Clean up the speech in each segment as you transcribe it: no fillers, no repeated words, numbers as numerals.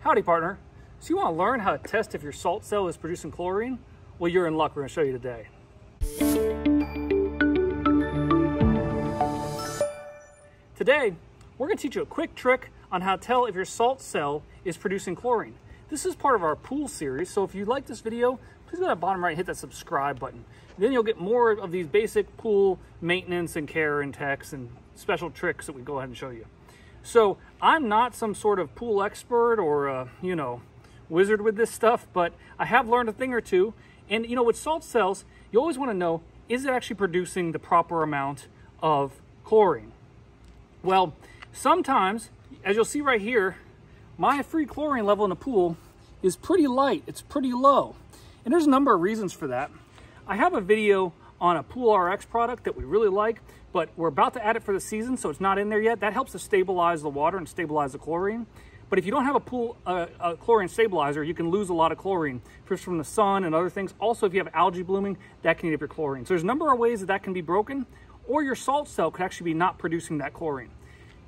Howdy, partner. So you want to learn how to test if your salt cell is producing chlorine? Well, you're in luck. We're going to show you today. Today, we're going to teach you a quick trick on how to tell if your salt cell is producing chlorine. This is part of our pool series, so if you like this video, please go to the bottom right and hit that subscribe button. Then you'll get more of these basic pool maintenance and care and techs and special tricks that we go ahead and show you. So I'm not some sort of pool expert or, wizard with this stuff, but I have learned a thing or two. And, with salt cells, you always want to know, is it actually producing the proper amount of chlorine? Well, sometimes, as you'll see right here, my free chlorine level in the pool is pretty light. It's pretty low. And there's a number of reasons for that. I have a video on a Pool RX product that we really like, but we're about to add it for the season, so it's not in there yet. That helps to stabilize the water and stabilize the chlorine. But if you don't have a chlorine stabilizer, you can lose a lot of chlorine just from the sun and other things. Also, if you have algae blooming, that can eat up your chlorine. So there's a number of ways that can be broken, or your salt cell could actually be not producing that chlorine.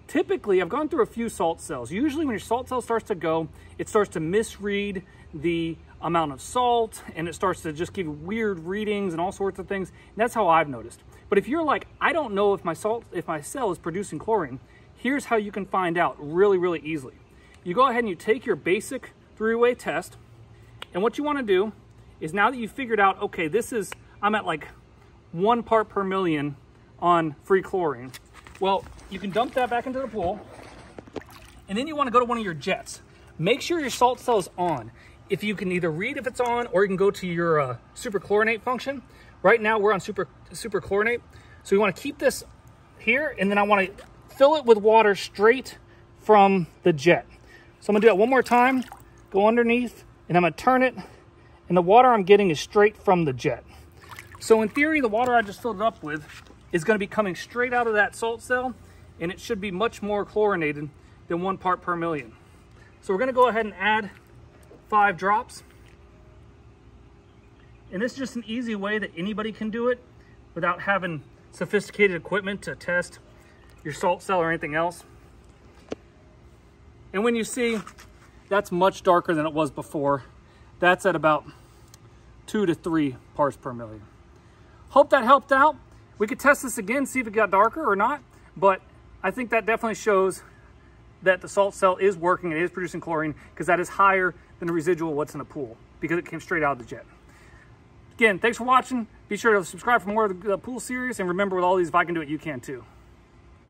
Typically, I've gone through a few salt cells. Usually when your salt cell starts to go, it starts to misread the amount of salt, and it starts to just give you weird readings and all sorts of things. And that's how I've noticed. But if you're like, I don't know if my cell is producing chlorine, here's how you can find out really, really easily. You go ahead and you take your basic three-way test, and what you want to do is, now that you've figured out, okay, I'm at like 1 part per million on free chlorine. Well, you can dump that back into the pool, and then you want to go to one of your jets. Make sure your salt cell is on. If you can either read if it's on, or you can go to your superchlorinate function. Right now we're on superchlorinate. So we want to keep this here, and then I want to fill it with water straight from the jet. So I'm gonna do that one more time, go underneath, and I'm gonna turn it, and the water I'm getting is straight from the jet. So in theory, the water I just filled it up with is gonna be coming straight out of that salt cell, and it should be much more chlorinated than 1 part per million. So we're gonna go ahead and add 5 drops. And this is just an easy way that anybody can do it without having sophisticated equipment to test your salt cell or anything else. And when you see, that's much darker than it was before. That's at about 2 to 3 parts per million. Hope that helped out. We could test this again, see if it got darker or not, but I think that definitely shows that the salt cell is working and it is producing chlorine, because that is higher than the residual what's in the pool, because it came straight out of the jet. Again, thanks for watching. Be sure to subscribe for more of the pool series, and remember, with all these, if I can do it, you can too.